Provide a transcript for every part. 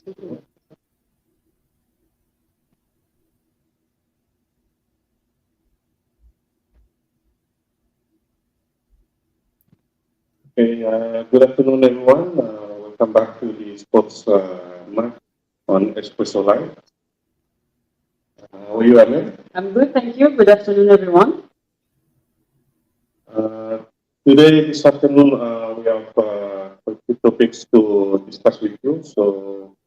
Okay, good afternoon, everyone. Welcome back to the Sports Month on Espresso Live. How are you, Amir? I'm good, thank you. Good afternoon, everyone. Uh, Today, this afternoon, we have a few topics to discuss with you. So,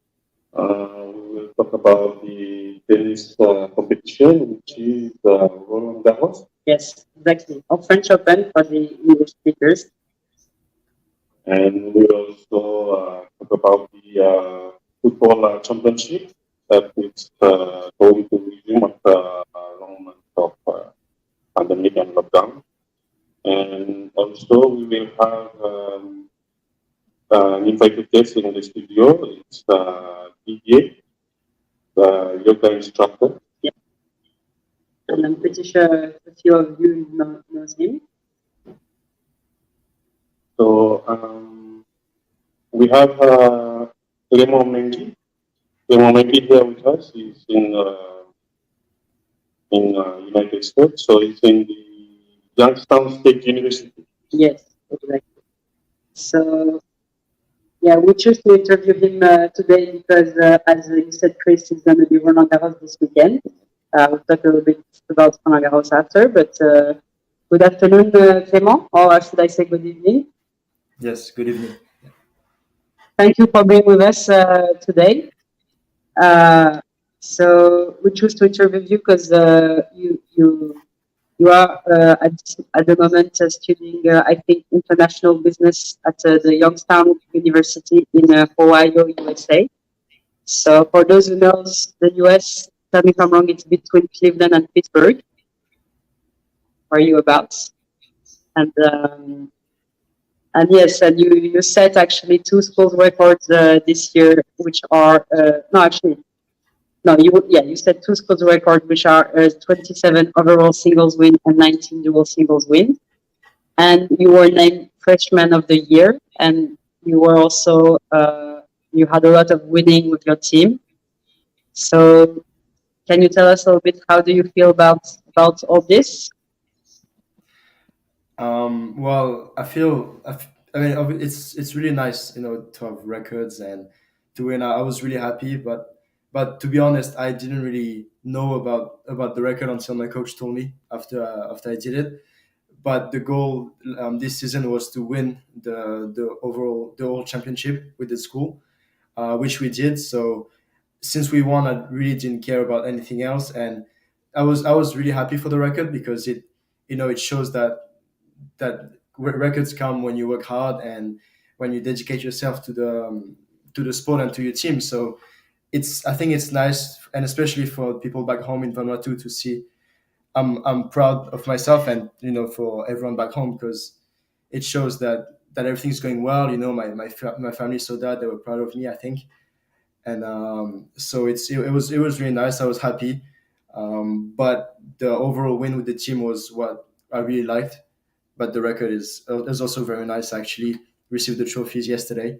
we will talk about the tennis competition, which is Rolland Garros, Yes, exactly. Or French Open for the English speakers. and we will also talk about the football championship that is going to resume after a long month of pandemic and lockdown. And also, we will have an invited guest in the studio. It's Didier, the yoga instructor. Yeah. And I'm pretty sure a few of you knows him. So we have Clement Mainguy. Clement Mainguy here with us. He's in United States. So he's in the Youngstown State University. Yes, exactly. So, yeah, we chose to interview him today because, as you said, Chris is going to be Roland Garros this weekend. We'll talk a little bit about Roland Garros after, but good afternoon, Clement, or should I say good evening? Yes, good evening. Thank you for being with us today. So we choose to interview you because you are at the moment studying, I think, international business at the Youngstown University in Ohio, USA. So for those who knows the US, tell me if I'm wrong, it's between Cleveland and Pittsburgh. Are you about? And yes, and you set actually two schools records this year, which are no, actually no, you set two schools records, which are 27 overall singles win and 19 dual singles win. And you were named freshman of the year, and you were also you had a lot of winning with your team. So, can you tell us a little bit how do you feel about all this? Well, I mean, it's really nice, to have records and to win. I was really happy, but to be honest, I didn't really know about the record until my coach told me after I did it. But the goal this season was to win the whole championship with the school, which we did. So since we won, I really didn't care about anything else, and I was really happy for the record because it shows that records come when you work hard and when you dedicate yourself to the sport and to your team. So I think it's nice, and especially for people back home in Vanuatu to see. I'm proud of myself and for everyone back home because it shows that everything's going well. My family saw that they were proud of me, I think, and so it was really nice. I was happy, but the overall win with the team was what I really liked. But the record is also very nice. I actually received the trophies yesterday,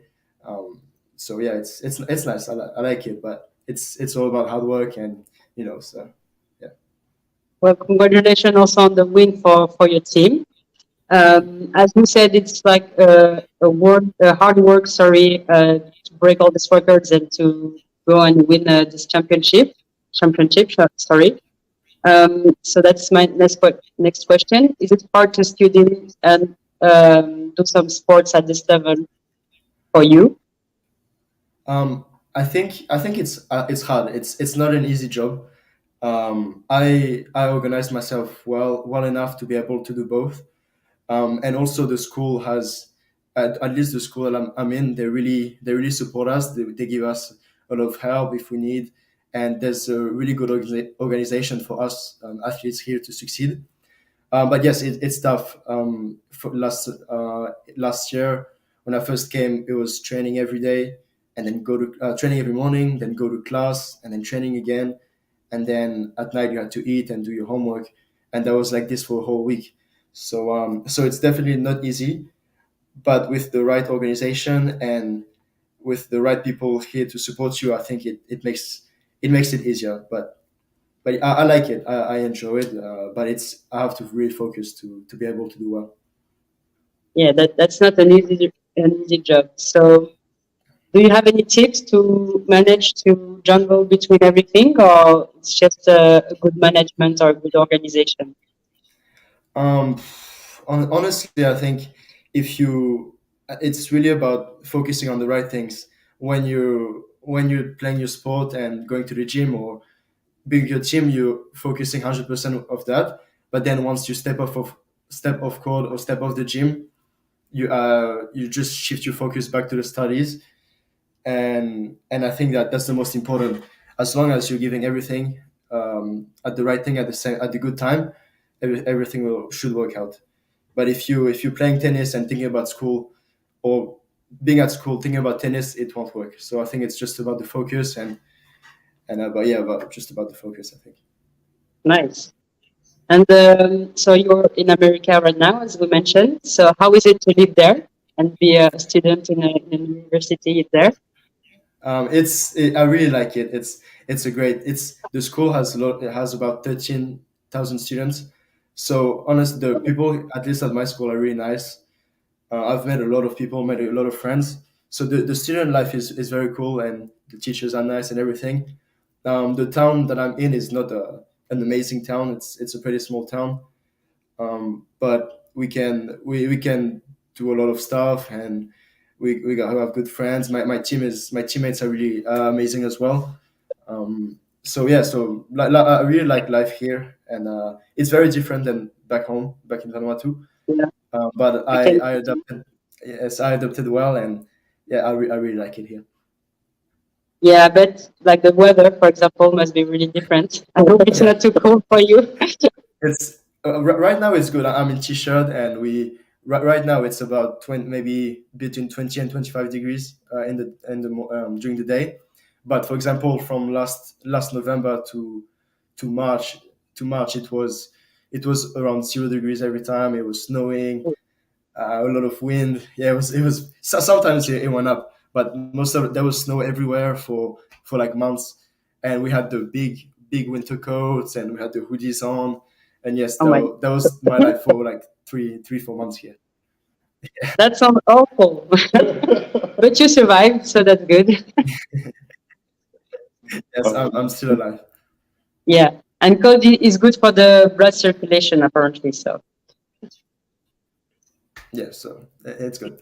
so yeah, it's nice. I like it, but it's all about hard work and so yeah. Well, congratulations also on the win for your team. As you said, it's like a hard work, sorry, to break all these records and to go and win this championship. Sorry. So that's my next question. Is it hard to study and do some sports at this level for you? I think it's hard. It's not an easy job. I organized myself well enough to be able to do both. And also the school has at least the school that I'm in, they really support us. They give us a lot of help if we need, and there's a really good organization for us athletes here to succeed. But yes, it's tough. For last year when I first came, it was training every day, and then go to training every morning, then go to class, and then training again, and then at night you had to eat and do your homework, and that was like this for a whole week. So it's definitely not easy, but with the right organization and with the right people here to support you, I think it makes it easier. But I like it. I enjoy it. But I have to really focus to be able to do well. Yeah, that's not an easy job. So, do you have any tips to manage to juggle between everything, or it's just a good management or a good organization? Um, Honestly, I think if you, it's really about focusing on the right things when you're playing your sport and going to the gym or being your team. You're focusing 100% of that. But then once you step off court or step off the gym, you just shift your focus back to the studies, and I think that that's the most important. As long as you're giving everything at the right thing at the good time, everything should work out. But if you're playing tennis and thinking about school, or being at school thinking about tennis, it won't work. So I think it's just about the focus but yeah, about just about the focus, I think. Nice. And so you're in America right now, as we mentioned. So how is it to live there and be a student in a university there? I really like it. It's a great. It's the school has a lot. It has about 13,000 students. So honestly, the people at least at my school are really nice. I've met a lot of people, made a lot of friends. So the student life is very cool, and the teachers are nice and everything. The town that I'm in is not an amazing town. It's a pretty small town, but we can do a lot of stuff, and we have good friends. My teammates are really amazing as well. So yeah, I really like life here, and it's very different than back in Vanuatu. Yeah, But I can. I adapted. Yes, I adapted well, and yeah, I really like it here. Yeah, but like the weather, for example, must be really different. I hope it's Yeah, not too cold for you. it's right now it's good. I'm in t-shirt, and right now it's about 20, maybe between 20 and 25 degrees during the day. But for example, from last November to March it was around 0 degrees every time. It was snowing, a lot of wind. Yeah, it was sometimes it went up, but most of it, there was snow everywhere for like months, and we had the big winter coats, and we had the hoodies on, and yes, Oh my, that was my life for like 4 months here. that sounds awful. But you survived, so that's good. Yes, I'm still alive. Yeah, and cold is good for the blood circulation, apparently. So Yeah, so it's good.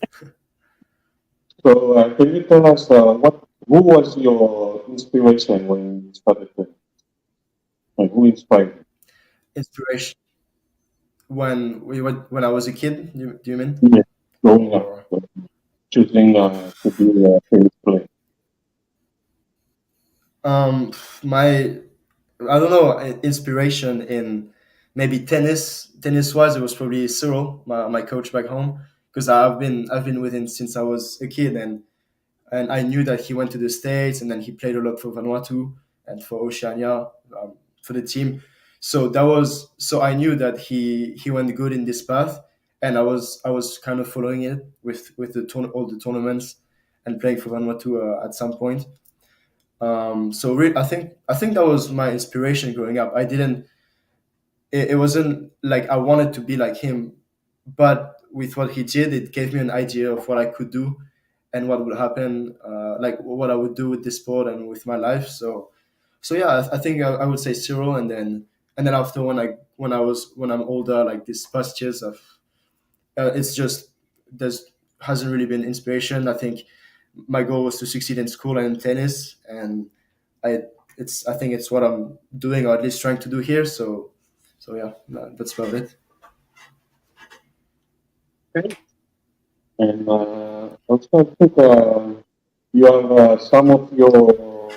So, can you tell us who was your inspiration when you started playing? And who inspired Inspiration when I was a kid. Do you mean? you? Yeah, growing up, Or choosing to be a tennis player. my I don't know, inspiration in maybe tennis wise, it was probably Cyril, my coach back home, because I've been with him since I was a kid, and I knew that he went to the States, and then he played a lot for Vanuatu and for Oceania, for the team. So I knew that he went good in this path, and I was kind of following it with all the tournaments and playing for Vanuatu at some point. I think that was my inspiration growing up. It wasn't like I wanted to be like him, but with what he did, it gave me an idea of what I could do and what would happen, like what I would do with this sport and with my life. So yeah, I think I would say Cyril, and then after when I'm older, like these past years of it's just there's hasn't really been inspiration. I think my goal was to succeed in school and in tennis, and I I think it's what I'm doing, or at least trying to do here. So yeah, that's about it. great. And also, I think you have some of your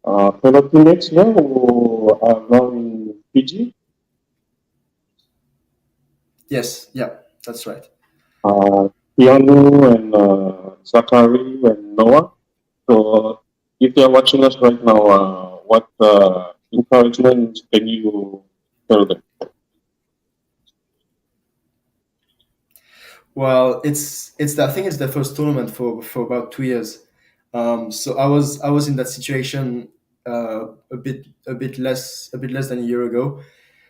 fellow teammates here who are now in Fiji. Yes, yeah, that's right. Uh, Keanu and Zachary and Noah. So, if they're watching us right now, what encouragement can you tell them? Well, it's I think it's the first tournament for about 2 years. So I was in that situation a bit less than a year ago.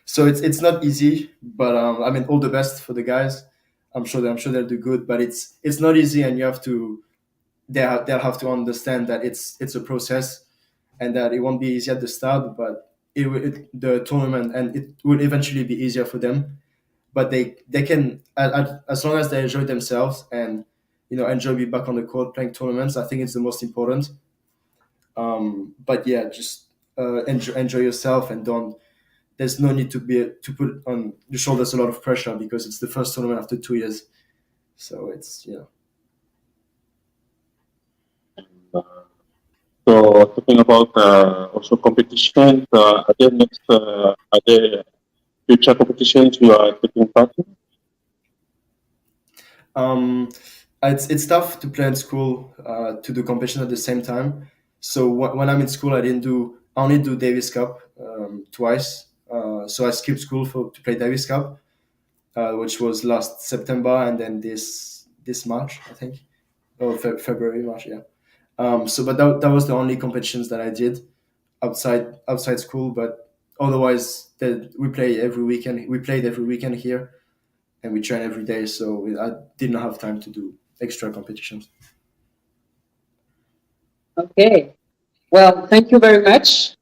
So it's not easy, but I mean, all the best for the guys. I'm sure they'll do good, but it's not easy, and you have to they'll have to understand that it's a process, and that it won't be easy at the start, but the tournament, and it will eventually be easier for them. But they can, as long as they enjoy themselves and enjoy being back on the court playing tournaments. I think it's the most important. But yeah, just enjoy yourself, and don't. There's no need to put on your shoulders a lot of pressure, because it's the first tournament after 2 years. So it's. Uh, so talking about also competition, are there future competitions you are taking part in? Um, it's tough to play in school, to do competition at the same time. So when I'm in school, I only do Davis Cup twice. So I skipped school to play Davis Cup, which was last September, and then this March, I think, or February, March, yeah. So, but that was the only competitions that I did outside school. But otherwise, we play every weekend. We played every weekend here, and we train every day. So I didn't have time to do extra competitions. Okay. Well, thank you very much.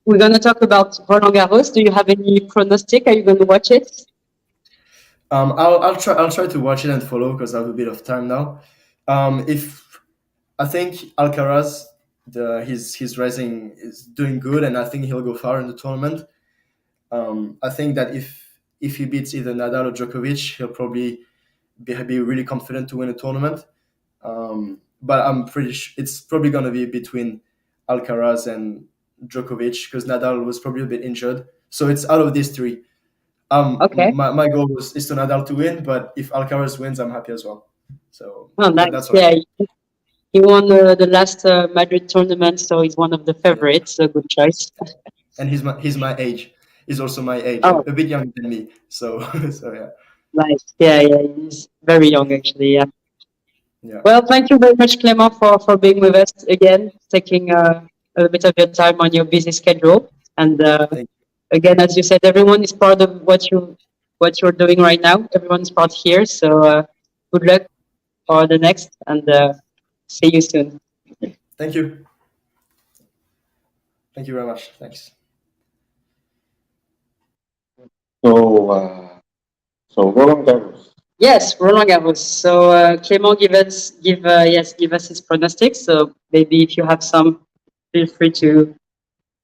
We're going to talk about Roland Garros. Do you have any pronostic? Are you going to watch it? I'll try to watch it and follow, because I have a bit of time now. If I think Alcaraz, his rising is doing good, and I think he'll go far in the tournament. I think that if he beats either Nadal or Djokovic, he'll probably be really confident to win a tournament. But I'm pretty sure it's probably going to be between Alcaraz and Djokovic, because Nadal was probably a bit injured. So it's out of these three. Okay. My goal is to Nadal to win, but if Alcaraz wins, I'm happy as well. So Oh, nice. that's Yeah, right. he won the last Madrid tournament, so he's one of the Yeah. favorites. A good choice. And he's my age. He's also my age, Oh, a bit younger than me. So so yeah. nice. Yeah, yeah, he's very young actually. Yeah. Yeah. Well, thank you very much, Clement, for being with us again, taking a bit of your time on your busy schedule. And Thank again, as you said, everyone is part of what you're doing right now. Everyone's part here. So good luck for the next, and see you soon. thank you. Thank you very much. Thanks. So, so Roland Garros. Yes, Roland Garros. So Clement give us his pronostics. So maybe if you have some, feel free to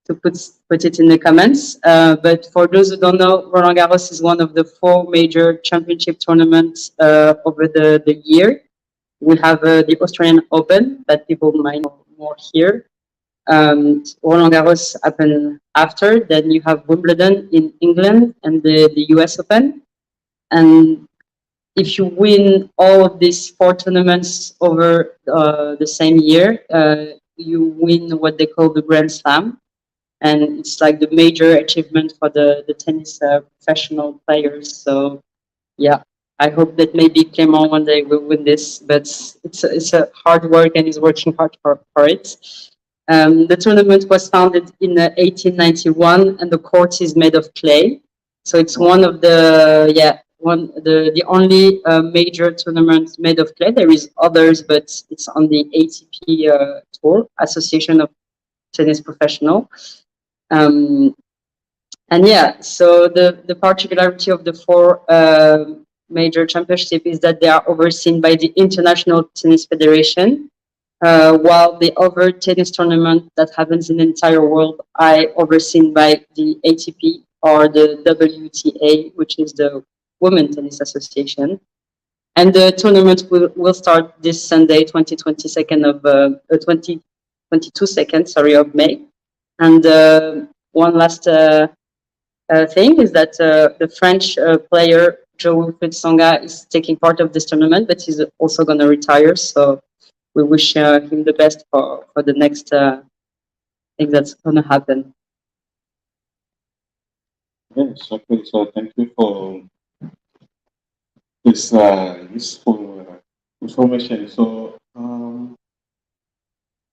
put it in the comments. But for those who don't know, Roland Garros is one of the four major championship tournaments over the year. We have the Australian Open that people might know more here. Roland Garros happened after. Then you have Wimbledon in England and the US Open. And if you win all of these four tournaments over the same year, you win what they call the Grand Slam, and it's like the major achievement for the tennis professional players. So yeah, I hope that maybe Clement one day will win this, but it's a hard work, and he's working hard for it. The tournament was founded in 1891, and the court is made of clay. So it's one of the only major tournament made of clay. There is others, but it's on the ATP tour, Association of Tennis Professional. And yeah, so the particularity of the four major championship is that they are overseen by the International Tennis Federation, while the other tennis tournament that happens in the entire world are overseen by the ATP or the WTA, which is the Women Tennis Association. And the tournament will start this Sunday, 22nd, sorry, of May. And one last thing is that the French player Jo-Wilfried Tsonga is taking part of this tournament, but he's also going to retire. So we wish him the best for the next thing that's going to happen. Yes, okay. So thank you for this useful information. So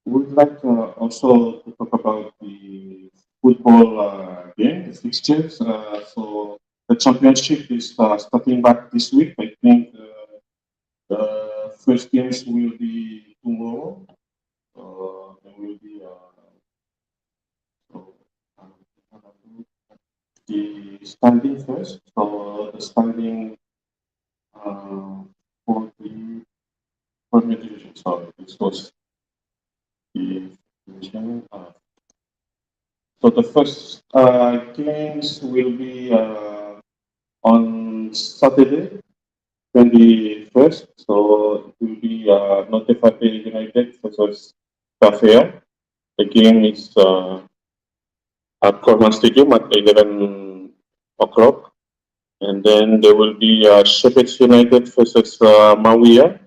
we'd like also to talk about the football game, the fixtures. So the championship is starting back this week. I think the first games will be tomorrow. There will be so, the standing first. So the standing for the Premier Division. Sorry, this was the division. So the first games will be on Saturday, 21st. So it will be Notefape United versus Tafea. The game is at Corman Stadium at 11 o'clock. And then there will be Shepherds United versus Mawia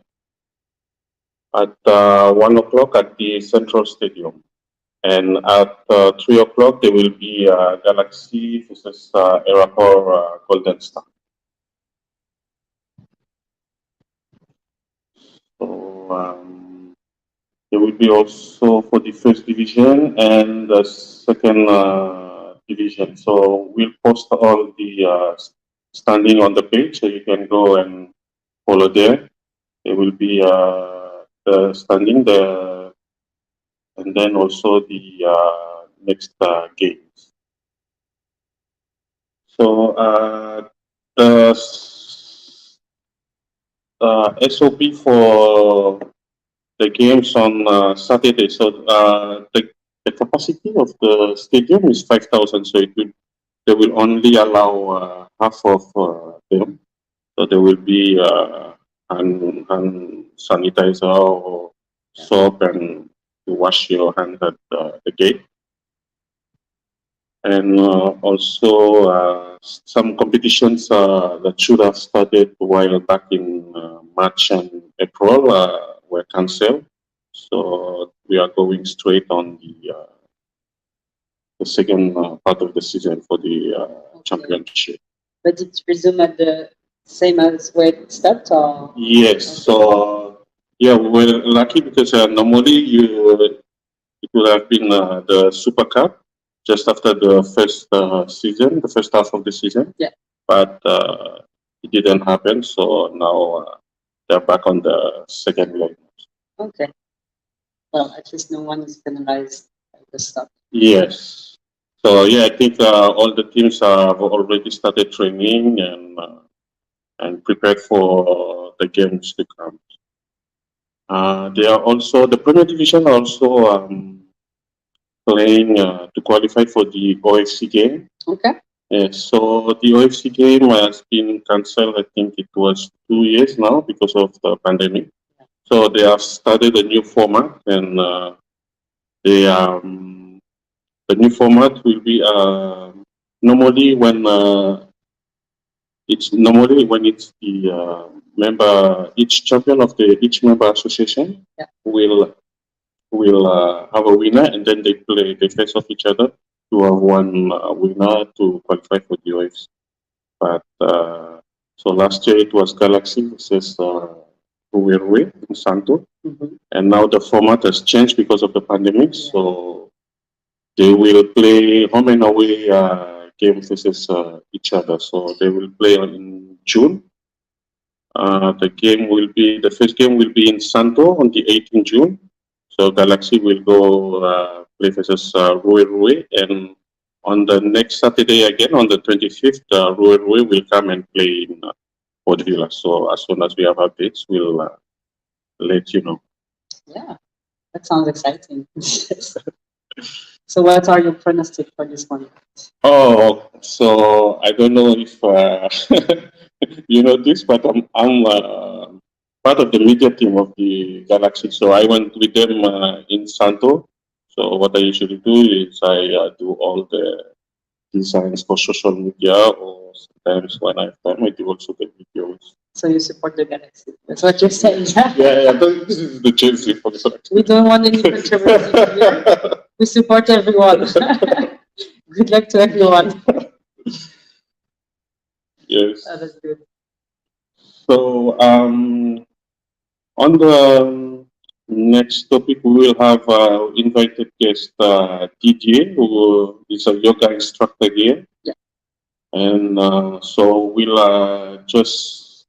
at 1 o'clock at the Central Stadium. And at 3 o'clock, there will be Galaxy versus Erapor Golden Star. So there will be also for the first division and the second division. So we'll post all the standing on the page, so you can go and follow there. There will be the standing, and then also the next games. So the SOP for the games on Saturday. So the capacity of the stadium is 5,000. So they will only allow half of them. So there will be hand sanitizer or soap and to wash your hand at the gate. And also some competitions that should have started while back in March and April were cancelled. So we are going straight on the second part of the season for the championship. But it resumed at the same as where it stopped, or? Yes. So yeah, we're lucky because normally it would have been the Super Cup just after the first season, the first half of the season. Yeah. But it didn't happen, so now they're back on the second leg. Okay. Well, at least no one is penalized by the stop. Yes. So yeah, I think all the teams have already started training and prepared for the games to come. They are also the Premier Division also playing to qualify for the OFC game. Okay. Yes, so the OFC game has been cancelled. I think it was 2 years now because of the pandemic. So they have started a new format, and the new format will be normally when it's the member, each champion of each member association will have a winner, and then they face off each other to have one winner to qualify for the OFC. But so last year it was Galaxy versus Ruwerwe in Santo, and now the format has changed because of the pandemic. So they will play home and away game versus each other. So they will play in June. The first game will be in Santo on the 18th June. So Galaxy will go play versus Ruwerwe, and on the next Saturday again, on the 25th, Ruwerwe will come and play in Port Vila. So as soon as we have updates, we'll let you know. Yeah, that sounds exciting. So what are your pronostics for this one? Oh, so I don't know if you know this, but I'm part of the media team of the Galaxy. So I went with them in Santo. So what I usually do is I do all the designs for social media, or sometimes when I have time, I do also the videos. So you support the Galaxy. That's what you're saying. Yeah, this is the Chelsea for the Galaxy. We don't want any controversy here. We support everyone. Good luck to everyone. Yes. Oh, that's good. So on the next topic, we will have invited guest Didier, who is a yoga instructor here. Yeah. And so we'll just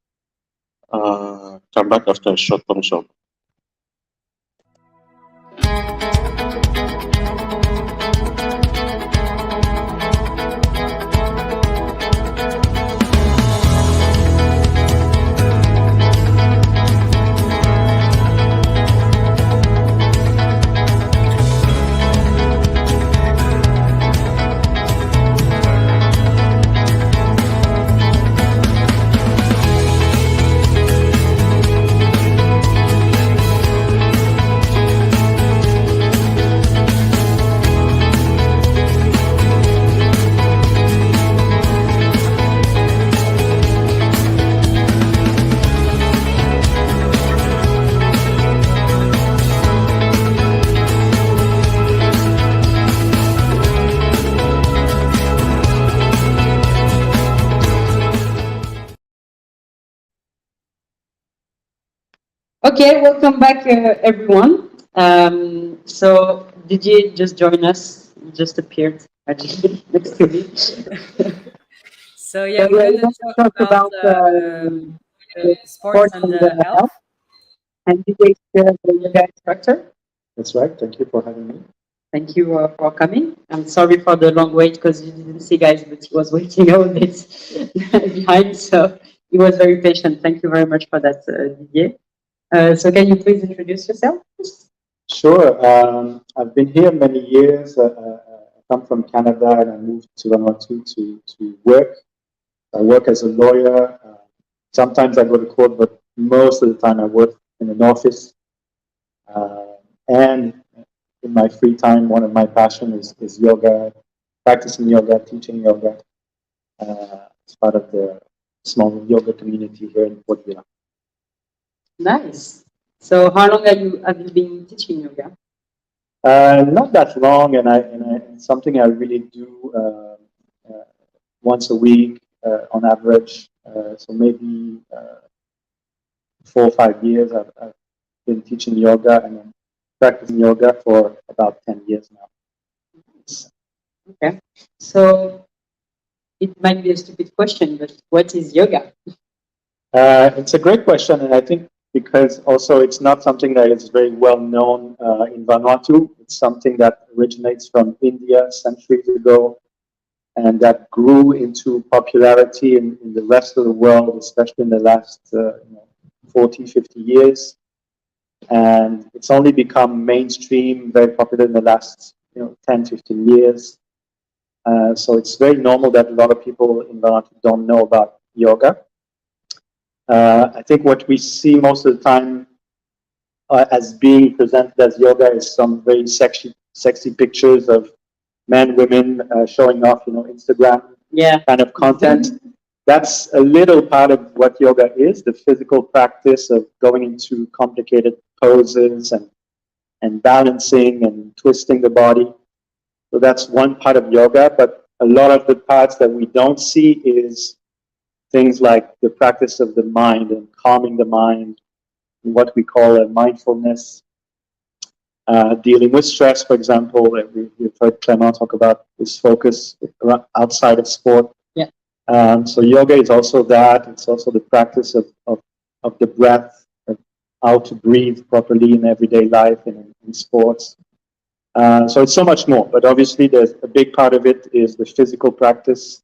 come back after a short commercial. Okay, welcome back, everyone. So Didier just joined us, he just appeared magically next to me. So yeah, we're going to talk about sports and health. And Didier is the yoga instructor. That's right. Thank you for having me. Thank you for coming. I'm sorry for the long wait because you didn't see, guys, but he was waiting a bit behind, so he was very patient. Thank you very much for that, Didier. So can you please introduce yourself? Sure. I've been here many years. I come from Canada and I moved to Vanuatu to work. I work as a lawyer. Sometimes I go to court, but most of the time I work in an office. And in my free time, one of my passions is yoga, practicing yoga, teaching yoga. As part of the small yoga community here in Port Vila. Nice. So how long have you been teaching yoga? Not that long, and it's something I really do once a week on average. So maybe 4 or 5 years I've been teaching yoga and I'm practicing yoga for about 10 years now. Okay. So it might be a stupid question, but what is yoga? It's a great question, and I think because also it's not something that is very well known in Vanuatu. It's something that originates from India centuries ago and that grew into popularity in the rest of the world, especially in the last 40, 50 years. And it's only become mainstream, very popular in the last 10, 15 years. So it's very normal that a lot of people in Vanuatu don't know about yoga. I think what we see most of the time as being presented as yoga is some very sexy pictures of men, women showing off, Instagram kind of content. That's a little part of what yoga is, the physical practice of going into complicated poses and balancing and twisting the body. So that's one part of yoga, but a lot of the parts that we don't see is things like the practice of the mind and calming the mind, what we call a mindfulness, dealing with stress, for example. We've heard Clement talk about this focus outside of sport. Yeah. So yoga is also that. It's also the practice of the breath, of how to breathe properly in everyday life and in sports. So it's so much more, but obviously there's a big part of it is the physical practice,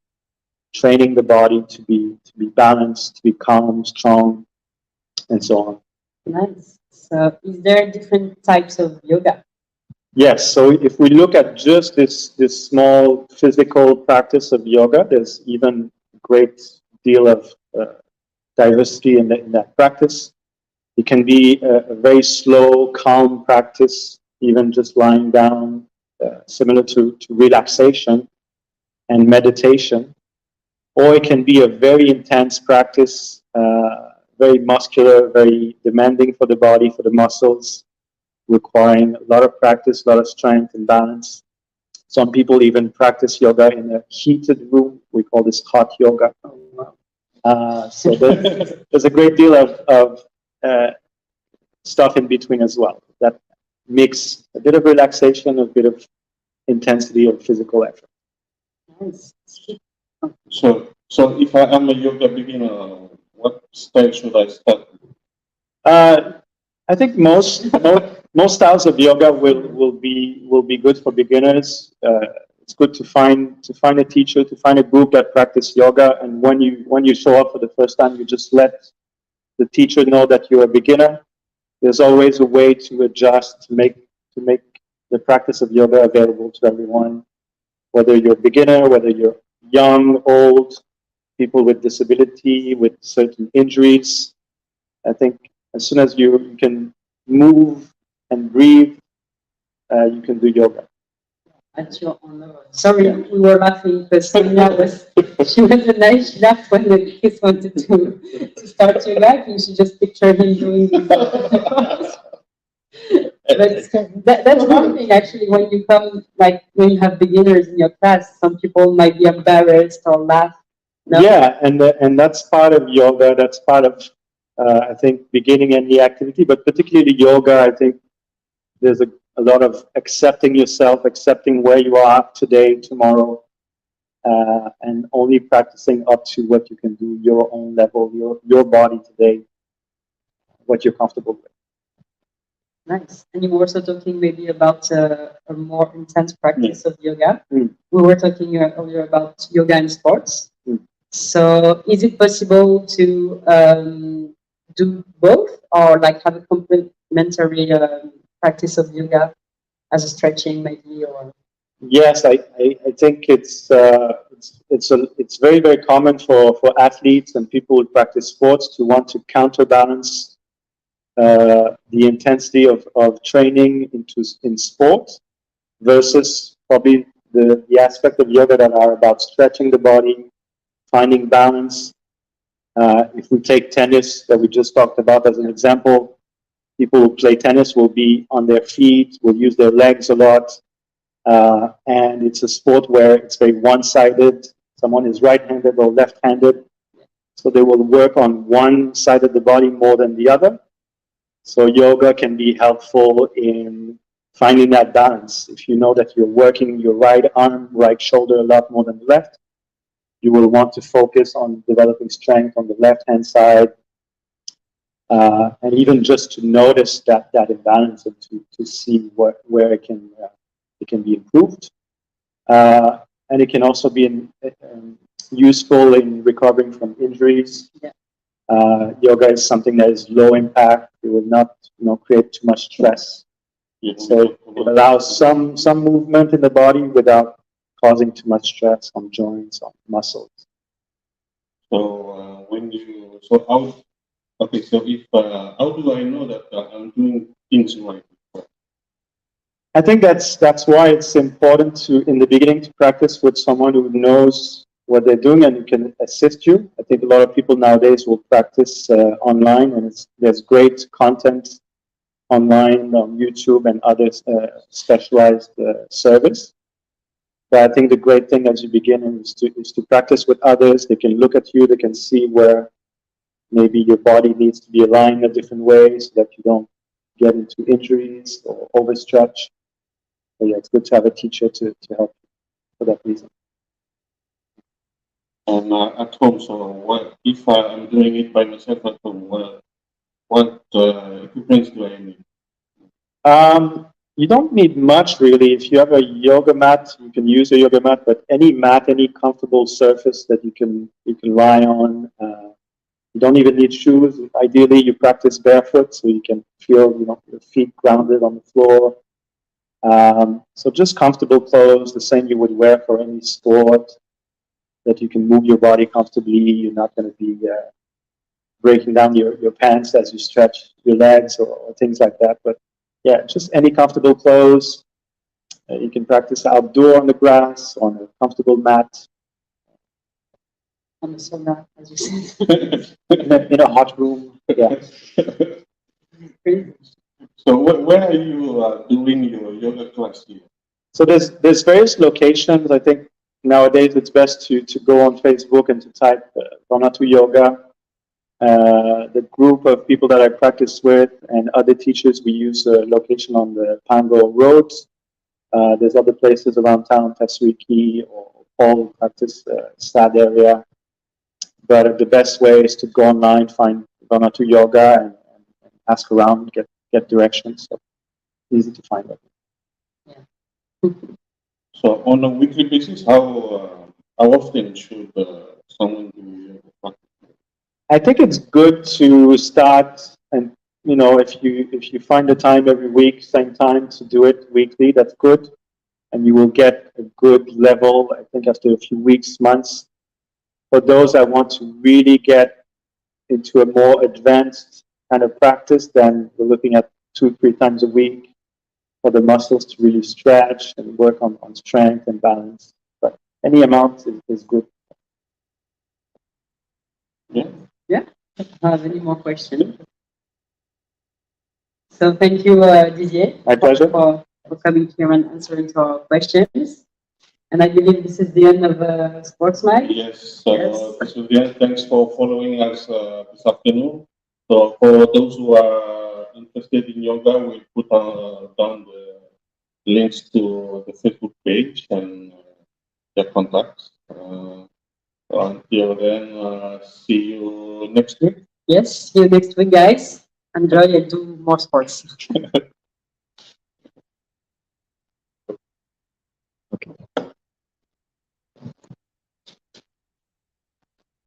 training the body to be balanced, to be calm, strong, and so on. Nice. So is there different types of yoga? Yes. So if we look at just this small physical practice of yoga, there's even a great deal of diversity in that practice. It can be a very slow, calm practice, even just lying down, similar to relaxation and meditation. Or it can be a very intense practice, very muscular, very demanding for the body, for the muscles, requiring a lot of practice, a lot of strength and balance. Some people even practice yoga in a heated room. We call this hot yoga. So there's a great deal of stuff in between as well that mix a bit of relaxation, a bit of intensity of physical effort. Nice. So if I am a yoga beginner, what style should I start with? I think most styles of yoga will be good for beginners. It's good to find a teacher, to find a group that practice yoga, and when you show up for the first time, you just let the teacher know that you're a beginner. There's always a way to adjust to make the practice of yoga available to everyone, whether you're a beginner, whether you're young, old, people with disability, with certain injuries. I think as soon as you can move and breathe, you can do yoga. At your own. Sorry, we were laughing because Sonia she was a nice laugh when the kids wanted to start yoga, and she just pictured him doing this. But that's one thing actually. When you come, like when you have beginners in your class, some people might be embarrassed or laugh. No? Yeah, and that's part of yoga. That's part of I think beginning any activity, but particularly yoga. I think there's a lot of accepting yourself, accepting where you are today, tomorrow, and only practicing up to what you can do, your own level, your body today, what you're comfortable with. Nice. And you were also talking maybe about a more intense practice of yoga. Mm. We were talking earlier about yoga and sports. Mm. So is it possible to do both, or like have a complementary practice of yoga as a stretching maybe, or? Yes, I think it's very, very common for athletes and people who practice sports to want to counterbalance the intensity of training in sport versus probably the aspect of yoga that are about stretching the body, finding balance. If we take tennis that we just talked about as an example, people who play tennis will be on their feet, will use their legs a lot. And it's a sport where it's very one-sided. Someone is right-handed or left-handed, so they will work on one side of the body more than the other. So yoga can be helpful in finding that balance. If you know that you're working your right arm, right shoulder a lot more than the left, you will want to focus on developing strength on the left-hand side, and even just to notice that imbalance and to see where it can be improved. And it can also be useful in recovering from injuries. Yeah. Yoga is something that is low impact. It will not, create too much stress. So it allows some movement in the body without causing too much stress on joints, on muscles. So if how do I know that I'm doing things right? I think that's why it's important to, in the beginning, to practice with someone who knows what they're doing and who can assist you. I think a lot of people nowadays will practice online, and there's great content online on YouTube and other specialized service. But I think the great thing as you begin is to practice with others. They can look at you, they can see where maybe your body needs to be aligned a different way so that you don't get into injuries or overstretch. But yeah, it's good to have a teacher to help you for that reason. And at home, so if I'm doing it by myself at home, what equipment do I need? You don't need much really. If you have a yoga mat, you can use a yoga mat, but any mat, any comfortable surface that you can lie on. You don't even need shoes. Ideally, you practice barefoot so you can feel your feet grounded on the floor. So just comfortable clothes, the same you would wear for any sport, that you can move your body comfortably. You're not going to be breaking down your pants as you stretch your legs or things like that. But yeah, just any comfortable clothes. You can practice outdoor on the grass, on a comfortable mat. On the sauna, as you said. in a hot room. Yeah. So where are you doing your yoga class here? So there's various locations. I think nowadays it's best to go on Facebook and to type Vanuatu Yoga. The group of people that I practice with and other teachers, we use a location on the Pango Road. There's other places around town, Tesuiki or Paul practice SAD area. But the best way is to go online, find Vanuatu Yoga and ask around, get directions. So easy to find it. So on a weekly basis, how often should someone do yoga? I think it's good to start, and if you find the time every week, same time to do it weekly, that's good, and you will get a good level. I think after a few weeks, months. For those that want to really get into a more advanced kind of practice, then we're looking at 2-3 times a week for the muscles to really stretch and work on strength and balance. But any amount is good. Yeah. Have any more questions? So thank you, Didier. My pleasure. For coming here and answering to our questions. And I believe this is the end of Sports Mag. Yes. So this is the end. Thanks for following us this afternoon. So for those who are interested in yoga, we'll put down the links to the Facebook page and their contacts. Until then, see you next week. Yes, see you next week, guys. Enjoy and do more sports.